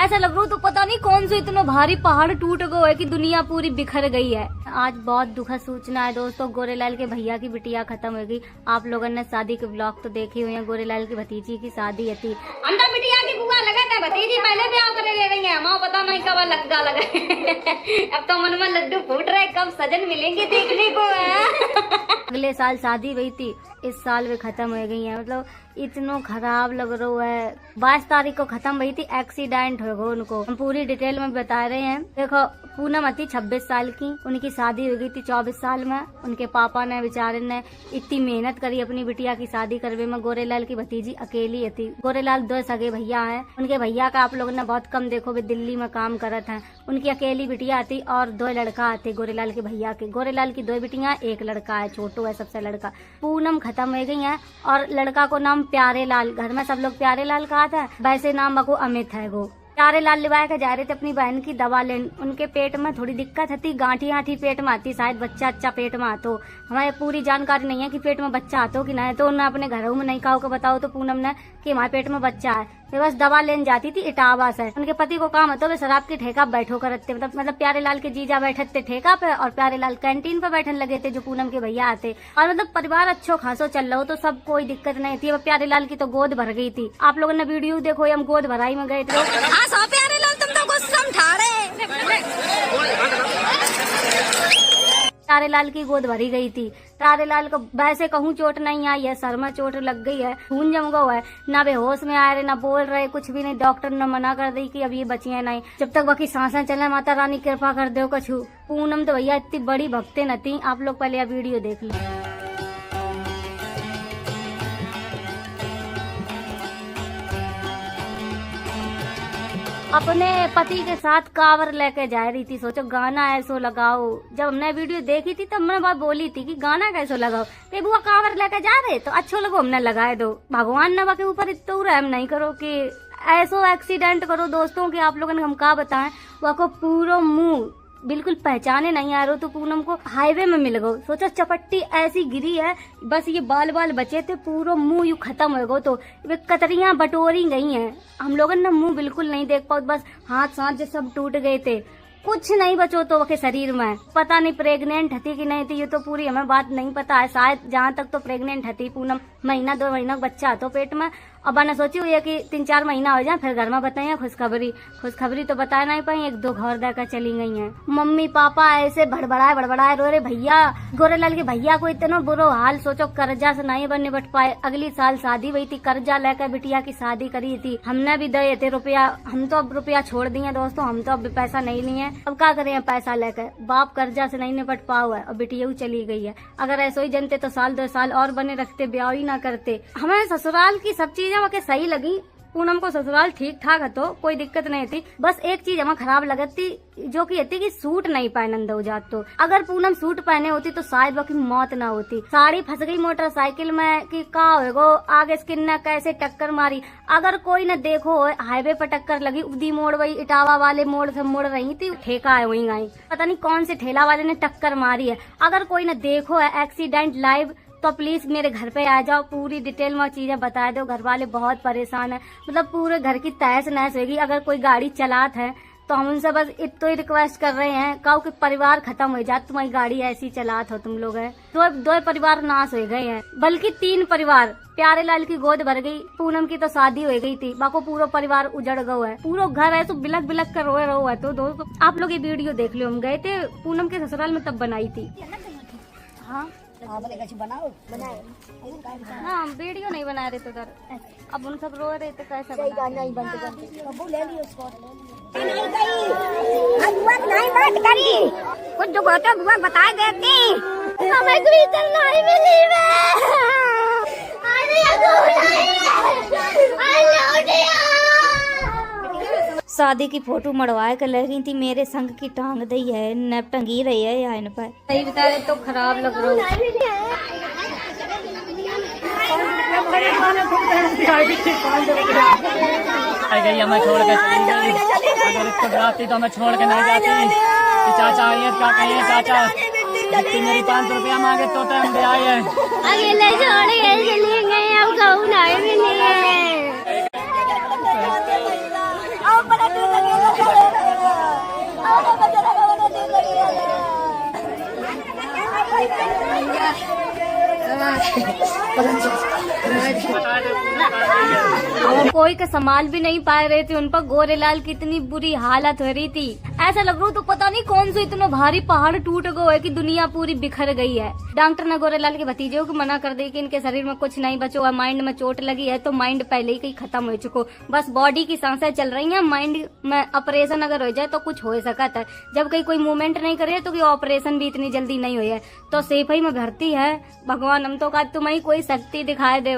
ऐसा लग रहा तो पता नहीं कौन सा इतना भारी पहाड़ टूट गया है कि दुनिया पूरी बिखर गई है। आज बहुत दुखद सूचना है दोस्तों, गोरेलाल के भैया की बिटिया खत्म हो गई। आप लोगों ने शादी के ब्लॉग तो देखे हुए हैं, गोरेलाल की भतीजी की शादी थी। अंडा बिटिया की बुआ लगा था, भतीजी पहले भी आकर ले रही है, माँ पता नहीं कब लगा अब तो मन में लड्डू फूट रहे, कब सजन मिलेंगे देखने को है। अगले साल शादी हुई थी, इस साल वे खत्म हो गई है। मतलब इतना खराब लग रहा है। 22 तारीख को खत्म हुई थी, एक्सीडेंट हो गया उनको। हम पूरी डिटेल में बता रहे हैं। देखो पूनम थी 26 साल की, उनकी शादी हो गई थी 24 साल में। उनके पापा ने बेचारे ने इतनी मेहनत करी अपनी बिटिया की शादी करवे में। गोरेलाल की भतीजी अकेली थी। गोरेलाल 2 सगे भैया हैं। उनके भैया का आप लोगों ने बहुत कम देखो, वे दिल्ली में काम करत हैं। उनकी अकेली बिटिया थी और 2 लड़का थे गोरेलाल के भैया के। गोरेलाल की 2 बिटियां, 1 लड़का है, छोटो है सबसे लड़का। पूनम खत्म हो गई है और लड़का को नाम प्यारे लाल, घर में सब लोग प्यारे लाल कहा था, वैसे नाम को अमित है। वो प्यारे लाल लिवाए के जा रहे थे अपनी बहन की दवा लेने। उनके पेट में थोड़ी दिक्कत थी, गांठी पेट में आती, शायद बच्चा अच्छा पेट में आतो। हमारे पूरी जानकारी नहीं है कि पेट में बच्चा आतो कि नहीं, तो उन्होंने अपने घरों में नहीं कहा को बताओ तो पूनम ने कि हमारे पेट में बच्चा है। वे बस दवा लेने जाती थी इटावा से। उनके पति को काम होता, वे शराब की ठेका बैठो करते, मतलब प्यारे लाल के जीजा बैठे थे ठेका पे और प्यारे लाल कैंटीन पे बैठने लगे थे जो पूनम के भैया आते। और मतलब परिवार अच्छो खासो चल रहा हो, तो सब कोई दिक्कत नहीं थी। प्यारे लाल की तो गोद भर गई थी। आप लोगों ने वीडियो देखो, हम गोद भराई में गए थे। प्यारे लाल तुम तो गुस्सा उठा रहे। प्यारे लाल की गोद भरी गई थी। प्यारे लाल को वैसे कहूँ चोट नहीं आई है, सर में चोट लग गई है, खून जम गया है, ना वे होश में आ रहे, ना बोल रहे, कुछ भी नहीं। डॉक्टर ने मना कर दी कि अब ये बचिए नहीं, जब तक बाकी सांसें चले माता रानी कृपा कर दो कछु। पूनम तो भैया इतनी बड़ी भक्ते न थी। आप लोग पहले यह वीडियो देख लो। अपने पति के साथ कांवर लेके जा रही थी। सोचो गाना ऐसो लगाओ। जब हमने वीडियो देखी थी तब मैंने बात बोली थी कि गाना कैसो लगाओ। तो बुआ कांवर लेके जा रहे तो अच्छो लगो, हमने लगाए दो। भगवान ने बाकी ऊपर इतना रहम नहीं करो कि ऐसो एक्सीडेंट करो दोस्तों कि आप लोगों ने हम क्या बताएं। वह को पूरा मुंह बिल्कुल पहचाने नहीं आ रहे, तो पूनम को हाईवे में मिल गो। सोचा चपट्टी ऐसी गिरी है, बस ये बाल बचे थे, पूरा मुंह यू खत्म हो गो। तो वे कतरियां बटोरी गई हैं। हम लोगों ने मुंह बिल्कुल नहीं देख पाओ, बस हाथ सांस सब टूट गए थे, कुछ नहीं बचो तो के शरीर में। पता नहीं प्रेग्नेंट थी कि नहीं थी, ये तो पूरी हमें बात नहीं पता है। शायद जहाँ तक तो प्रेग्नेंट थी पूनम, 1-2 महीना बच्चा तो पेट में। अब मैंने सोची हुई है कि 3-4 महीना हो जाए फिर घर में बताइए खुशखबरी तो बता नहीं पाई। 1-2 घर देकर चली गई हैं। मम्मी पापा ऐसे बड़बड़ाए रो रहे। भैया गोरेलाल के भैया को इतना बुरा हाल, सोचो कर्जा से नहीं निपट पाए। अगली साल शादी हुई थी, कर्जा लेकर बिटिया की शादी करी थी। हमने भी दिए थे रुपया, हम तो अब रुपया छोड़ दिए दोस्तों, हम तो अब पैसा नहीं लिए। अब क्या करें पैसा लेकर, बाप कर्जा से नहीं निपट पाओ है और बिटिया चली गई है। अगर ऐसा ही जनते तो 1-2 साल और बने रखते, ब्याह ही ना करते। हमें ससुराल की सब चीजें वके सही लगी। पूनम को ससुराल ठीक ठाक है, तो कोई दिक्कत नहीं थी। बस एक चीज हमें खराब लगती जो कि थी कि सूट नहीं पहनन दो जात। तो अगर पूनम सूट पहने होती तो शायद बाकी मौत ना होती। साड़ी फंस गई मोटरसाइकिल में कि का होगो, आगे स्किन ने कैसे टक्कर मारी। अगर कोई न देखो हाईवे पर टक्कर लगी, उदी मोड़ वही इटावा वाले मोड़ से मुड़ रही थी, ठेका है वही गई, पता नहीं कौन से ठेला वाले ने टक्कर मारी है। अगर कोई न देखो है एक्सीडेंट लाइव तो प्लीज मेरे घर पे आ जाओ, पूरी डिटेल में चीजें बता दो। घर वाले बहुत परेशान है, मतलब पूरे घर की तहस नहस होगी। अगर कोई गाड़ी चलात है तो हम उनसे बस इतना ही रिक्वेस्ट कर रहे हैं, कहो कि परिवार खत्म हो जाए, तुम्हारी गाड़ी ऐसी चलात हो तुम लोग है। 2 परिवार नाश हो गए हैं, बल्कि 3 परिवार। प्यारे लाल की गोद भर गई, पूनम की तो शादी हो गई थी, बाको पूरा परिवार उजड़ गया है। पूरा घर है तो बिलक कर रोए रहो है। तो दोस्तों आप लोग ये वीडियो देख लो, हम गए थे पूनम के ससुराल में तब बनाई थी। हाँ हाँ वीडियो नहीं बना रहे थे उधर, अब उन सब रो रहे थे कैसा कुछ जो बुआ बता देती हमें नहीं मिली। शादी की फोटो मड़वाए कर लगी थी, मेरे संग की टांग दी है, न टंगी रही है या इन पर। सही बता रहे तो खराब लग रहा है। हमें छोड़ के चली गई, अगर इसको डराती तो हमें छोड़ के नहीं जाती। चाचा आइए, क्या कहिए चाचा, जितनी मेरी 500 रुपया मांगे तो हम दे आए। अकेले छोड़ के चली गई, अब कहूँ नहीं मिली है। और कोई का संभाल भी नहीं पा रहे थे, उन पर गोरेलाल की इतनी बुरी हालत हो रही थी। ऐसा लग रहा तो पता नहीं कौन सा इतना भारी पहाड़ टूट गया है कि दुनिया पूरी बिखर गई है। डॉक्टर ने गोरेलाल के भतीजे को मना कर दी कि इनके शरीर में कुछ नहीं बचो है, माइंड में चोट लगी है तो माइंड पहले ही कहीं खत्म हो चुको, बस बॉडी की सांसें चल रही हैं, माइंड में ऑपरेशन अगर हो जाए तो कुछ हो सकता है। जब कहीं कोई मूवमेंट नहीं करे तो कोई ऑपरेशन भी इतनी जल्दी नहीं हुई है, तो सेफई में भर्ती है। भगवान हम तो कहा तुम्हें कोई शक्ति दिखाए दे।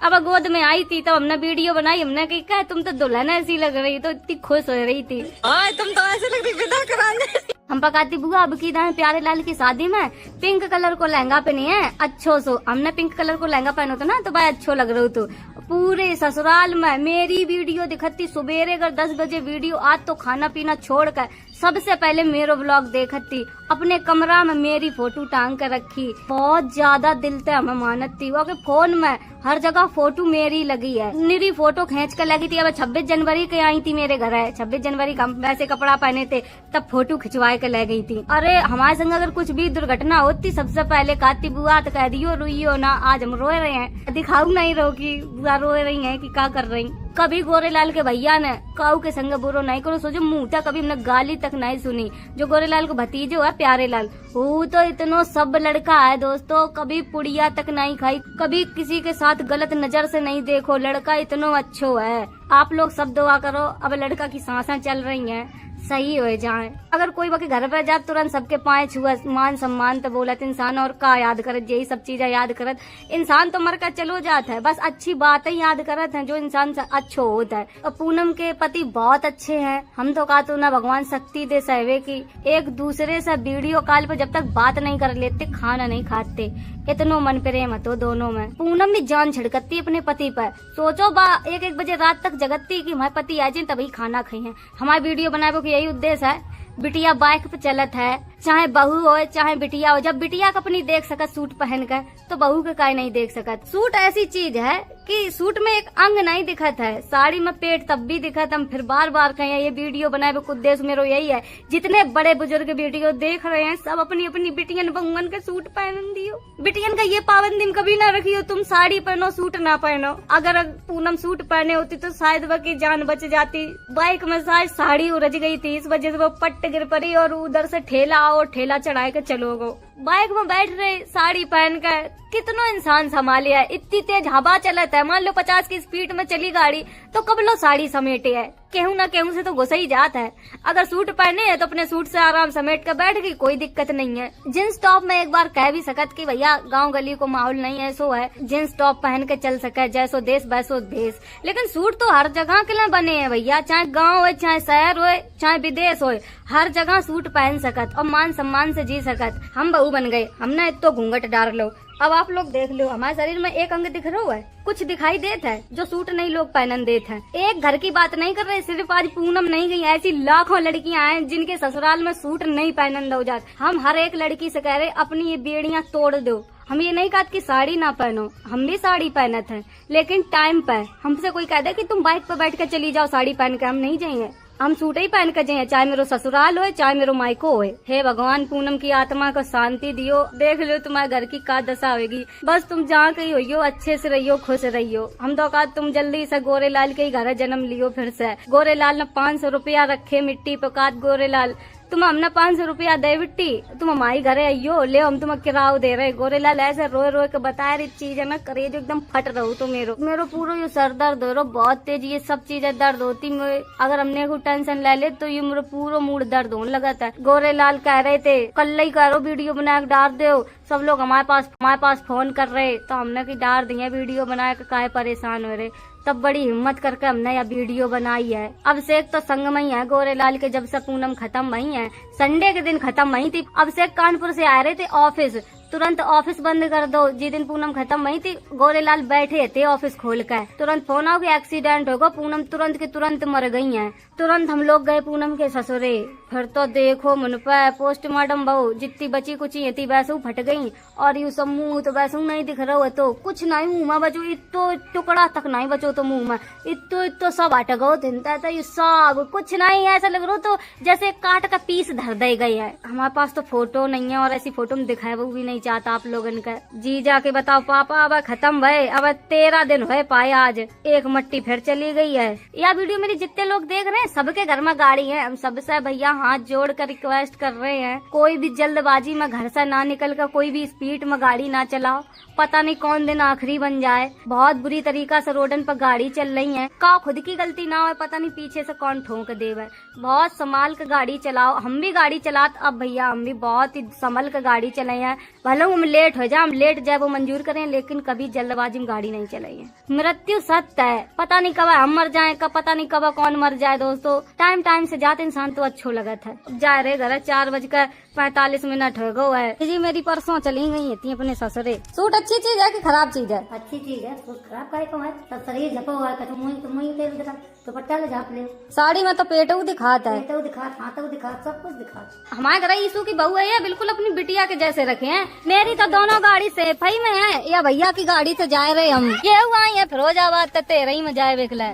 अब गोद में आई थी तो हमने वीडियो बनाई, हमने कहा तुम तो दुल्हन ऐसी लग रही, तो इतनी खुश हो रही थी। तुम तो ऐसे लग रही विदा कराने। हम पकाती बुआ अब की दाएं प्यारे लाल की शादी में पिंक कलर को लहंगा पहनी है अच्छो सो। हमने पिंक कलर को लहंगा पहनो था ना तो भाई अच्छो लग रहा तो पूरे ससुराल में मेरी वीडियो दिखती। सुबेरे अगर 10 बजे वीडियो आज तो खाना पीना छोड़कर सबसे पहले मेरो व्लॉग देखती, अपने कमरा में मेरी फोटो टांग कर रखी। बहुत ज्यादा दिल से हमें मानत थी वो कि फोन में हर जगह फोटो मेरी लगी है, निरी फोटो खींच कर लगी थी। अब 26 जनवरी के आई थी मेरे घर है, 26 जनवरी का वैसे कपड़ा पहने थे तब फोटो खिंचवा के ले गई थी। अरे हमारे संग अगर कुछ भी दुर्घटना होती सबसे पहले कहती बुआ तो कह दियो रोइयो ना, आज हम रोए रहे हैं, दिखाऊ नहीं रहो कि बुआ रो रही है कि क्या कर रही। कभी गोरेलाल के भैया ने काऊ के संग बुरो नहीं करो, सोचो मुंह तक कभी हमने गाली तक नहीं सुनी। जो गोरेलाल को भतीजो है प्यारे लाल, वो तो इतना सब लड़का है दोस्तों, कभी पुड़िया तक नहीं खाई, कभी किसी के साथ गलत नजर से नहीं देखो, लड़का इतना अच्छो है। आप लोग सब दुआ करो अब लड़का की सांसें चल रही हैं सही हो जाए। अगर कोई बाकी घर पर जाए तुरंत सबके पाए छुआ मान सम्मान तो बोलत इंसान, और का याद करत यही सब चीजें याद करत। इंसान तो मर कर चलो जाता है, बस अच्छी बातें याद करत हैं जो इंसान से अच्छो होता है। और पूनम के पति बहुत अच्छे हैं, हम तो कहा तो ना भगवान शक्ति दे सहवे की एक दूसरे से वीडियो कॉल पर जब तक बात नहीं कर लेते खाना नहीं खाते, इतनो मन प्रेम है तो दोनों में। पूनम भी जान छिड़कती अपने पति पर, सोचो बा 1-1 बजे रात तक जगती कि हमारे पति आ जाए तभी खाना खाई है। हमारे वीडियो बनाने को यही उद्देश्य है। बिटिया बाइक पे चलत है, चाहे बहू हो चाहे बिटिया हो, जब बिटिया का अपनी देख सकत सूट पहन कर तो बहू के काय नहीं देख सकत। सूट ऐसी चीज है कि सूट में एक अंग नहीं दिखत है, साड़ी में पेट तब भी दिखत। हम फिर बार बार कहें ये वीडियो बनाए को उद्देश्य मेरा यही है, जितने बड़े बुजुर्ग वीडियो देख रहे हैं सब अपनी अपनी बिटियन बहुअन के सूट पहन दियो। बिटियन का ये पाबंदी कभी ना रखियो तुम साड़ी पहनो सूट ना पहनो। अगर पूनम सूट पहने होती तो शायद वह की जान बच जाती। बाइक में शायद साड़ी उलझ गई थी, इस वजह से वो पट्ट गिर पड़ी और उधर से ठेला और ठेला चढ़ाए के चलो गो। बाइक में बैठ रहे साड़ी पहन कर कितना इंसान संभाले है। इतनी तेज हवा चलत है, मान लो 50 की स्पीड में चली गाड़ी तो कब लो साड़ी समेटे है, केहू ना केहू से तो घुसा ही जाता है। अगर सूट पहने है तो अपने सूट से आराम समेट कर बैठ गई, कोई दिक्कत नहीं है। जींस टॉप में एक बार कह भी सकत कि भैया गांव गली को माहौल नहीं है, सो है जींस टॉप पहन के चल सके, जैसो देश वैसो देश। लेकिन सूट तो हर जगह के लिए बने हैं भैया, चाहे गाँव हो चाहे शहर हो चाहे विदेश हो, हर जगह सूट पहन सकत और मान सम्मान से जी सकत। हम बहू बन गए, हमने तो घूंघट डाल लो। अब आप लोग देख लो हमारे शरीर में एक अंग दिख रहा है, कुछ दिखाई देता है जो सूट नहीं लोग पहनन देते हैं। एक घर की बात नहीं कर रहे, सिर्फ आज पूनम नहीं गई, ऐसी लाखों लड़कियां हैं जिनके ससुराल में सूट नहीं पहनन दो जाते। हम हर एक लड़की से कह रहे अपनी ये बेड़ियां तोड़ दो। हम ये नहीं कहते कि साड़ी ना पहनो, हम भी साड़ी पहनत हैं, लेकिन टाइम पर हमसे कोई कह दे कि तुम बाइक पर बैठ कर चली जाओ साड़ी पहन के, हम नहीं जाएंगे, हम सूट ही पहन कर जाए, चाहे मेरो ससुराल हो चाहे मेरो मायको हो। हे भगवान पूनम की आत्मा को शांति दियो। देख लो तुम्हारे घर की का दशा होगी, बस तुम जहाँ कहीं होइयो अच्छे से रहियो, खुश रहियो। हम तो कहा तुम जल्दी से गोरेलाल के घर जन्म लियो फिर से। गोरेलाल ने 500 रुपया रखे मिट्टी पे, काट गोरेलाल तुम हमने 500 रुपया दे बिट्टी, तुम हमारी घरे आइयो ले, हम तुम्हें किराओ दे रहे। गोरेलाल ऐसे रोए रोए के बताया रही चीज है ना, करे जो एकदम फट रहो तो मेरो पूरा ये सर दर्द हो रहा बहुत तेज, ये सब चीजें दर्द होती। अगर हमने को टेंशन ले ले तो ये मेरा पूरा मूड दर्द होने लगा था। गोरेलाल कह रहे थे कल ही करो वीडियो बना के डाल दो, सब लोग हमारे पास फोन कर रहे तो हमने की डाल दिए वीडियो बना के, काहे परेशान हो रहे। तब बड़ी हिम्मत करके हमने यह वीडियो बनाई है। अभिषेक तो संग में ही है गोरेलाल के, जब से पूनम खत्म वही है, संडे के दिन खत्म वही थी। अभिषेक कानपुर से आ रहे थे ऑफिस, तुरंत ऑफिस बंद कर दो। जिस दिन पूनम खत्म वही थी गोरेलाल बैठे थे ऑफिस खोल कर, तुरंत फोन आओ कि एक्सीडेंट होगा, पूनम तुरंत के तुरंत मर गई है। तुरंत हम लोग गए पूनम के ससुरे, फिर तो देखो मुन पे पोस्टमार्टम बहु जितनी बची कुछ थी वैसे फट गई और यू सब मुंह तो वैसे नहीं दिख रहा है, तो कुछ नहीं मुंह में बचो, इतो टुकड़ा तक नहीं बचो तो मुंह में इतो सब हट गो थिनता था, ये सब कुछ नहीं ऐसा लग रहा तो जैसे काट का पीस धर दे गई है। हमारे पास तो फोटो नहीं है और ऐसी फोटो में दिखाए वो भी नहीं चाहता आप लोगन का। जी जाके बताओ पापा अब खत्म भय, अब 13 दिन हुए पाए, आज एक मट्टी फिर चली गई है। यह वीडियो मेरी जितने लोग देख रहे हैं सबके घर में गाड़ी है, हम सबसे भैया हाथ जोड़ कर रिक्वेस्ट कर रहे हैं कोई भी जल्दबाजी में घर से ना निकल कर कोई भी स्पीड में गाड़ी ना चलाओ, पता नहीं कौन दिन आखिरी बन जाए। बहुत बुरी तरीका से रोडन पर गाड़ी चल रही है, का खुद की गलती ना हो पता नहीं पीछे से कौन ठोक देवे। बहुत संभाल कर गाड़ी चलाओ, हम भी गाड़ी चलाते अब भैया हम भी बहुत ही संभल कर गाड़ी चलाई है, भले हम लेट हो जाए, हम लेट जाए वो मंजूर करें लेकिन कभी जल्दबाजी में गाड़ी नहीं चलाई है। मृत्यु सत्य है, पता नहीं कब हम मर जाए, कब पता नहीं कब कौन मर जाए। दोस्तों टाइम से जाते इंसान तो अच्छो लगता है। जा रहे घर 4:45 हो गए है जी, मेरी परसों चली गई थी अपने ससुरे। सूट अच्छी चीज है कि खराब चीज है? अच्छी चीज है, सूट खराब काहे को है, सब शरीर झपा हुआ है, तुम तेल दिखा दुपट्टा ले झाप ले, साड़ी में तो पेटू दिखाता है, पेटो दिखा, हाथों दिखा, सब कुछ दिखा। हमारे घर यीशु की बहू है, ये बिल्कुल अपनी बिटिया के जैसे रखे हैं। मेरी तो दोनों गाड़ी सेफई में है, या भैया की गाड़ी से जा रहे हम, ये हुआ है फिरोजाबाद तो 13 में जाए बेखला।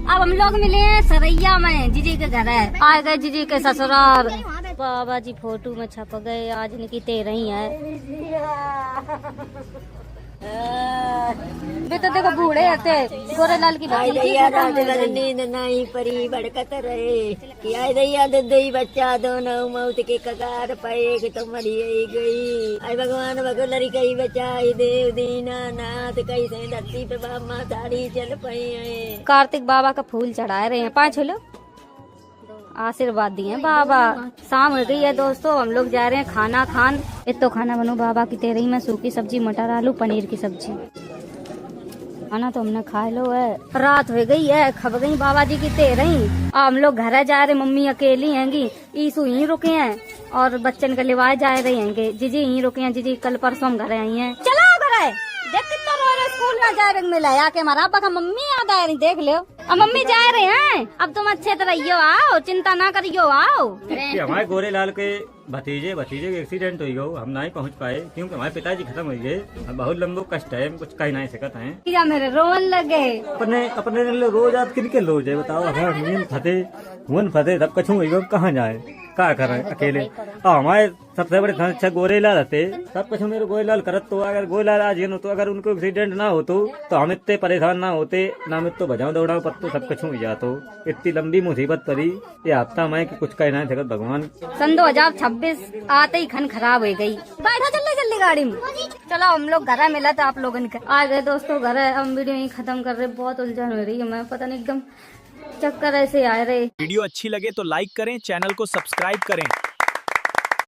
अब हम लोग मिले हैं सरैया में, जीजी के घर है, आ गए जीजी के ससुराल। बाबा जी फोटो में छप गए, आज इनकी 13 ही है। वे तो देखो बूढ़े होते गोरे लाल की नींद नहीं परी भड़कत रहे किया दैया दई बच्चा दोनों मौत के कगार पे तो मरी गई। आई भगवान भगोलरी कई बचाई देव दीना नाथ कैसे धरती पे बाबा साड़ी चल पाई। कार्तिक बाबा का फूल चढ़ाए रहे हैं, 5 लो आशीर्वाद दिए बाबा। शाम हो गई है दोस्तों, हम लोग जा रहे हैं खाना खान। इतो खाना बनो बाबा की 13 में, सूखी सब्जी, मटर आलू पनीर की सब्जी। खाना तो हमने खा लो है, रात हो गई है, खब गई बाबा जी की 13। हम लोग घर जा रहे, मम्मी अकेली हैंगी, ईसु यहीं रुके हैं और बच्चन के लिवाए जा रहे हैं, जीजी यहीं रुके हैं, जीजी कल परसों हम घर आई हैं। चलो घर देख कितना रो रहे, स्कूल में जा रहे मिला आके हमारा अब्बा का मम्मी याद आ रही, देख लो अब मम्मी जा रहे हैं। अब तुम अच्छे तरह आओ, चिंता ना करियो, आओ। हमारे गोरे लाल के भतीजे के एक्सीडेंट हुई गो, हम नहीं पहुंच पाए क्योंकि हमारे पिताजी खत्म हो गए, बहुत लंबो कष्ट है, कुछ कहीं नहीं सकत है। या मेरे रोन लगे अपने रोज आप किनके लोग जाए बताओ, अगर फते तब कछू हुई गो, कहाँ जाए क्या करे अकेले। हमारे सबसे बड़े अच्छा गोरे लाल रहते, सब कुछ मेरे गोरे लाल करत, तो अगर गोरे लाल आज तो अगर उनको एक्सीडेंट ना हो तो हम इतने परेशान ना होते, ना मैं तो बजाओ दौड़ाओ पत्तो सब कुछ हो जातो। इतनी लंबी मुसीबत पड़ी ये हफ्ता में कि कुछ कहना है भगवान। सन 2026 आते ही खन खराब हो गई। बैठो जल्दी गाड़ी में, चलो हम लोग घर मिला था आप लोगों ने आ गए दोस्तों घर। हम वीडियो यहीं खत्म कर रहे, बहुत उलझन हो रही है, मैं पता नहीं एकदम चक्कर ऐसे आ रहे। वीडियो अच्छी लगे तो लाइक करें, चैनल को सब्सक्राइब करें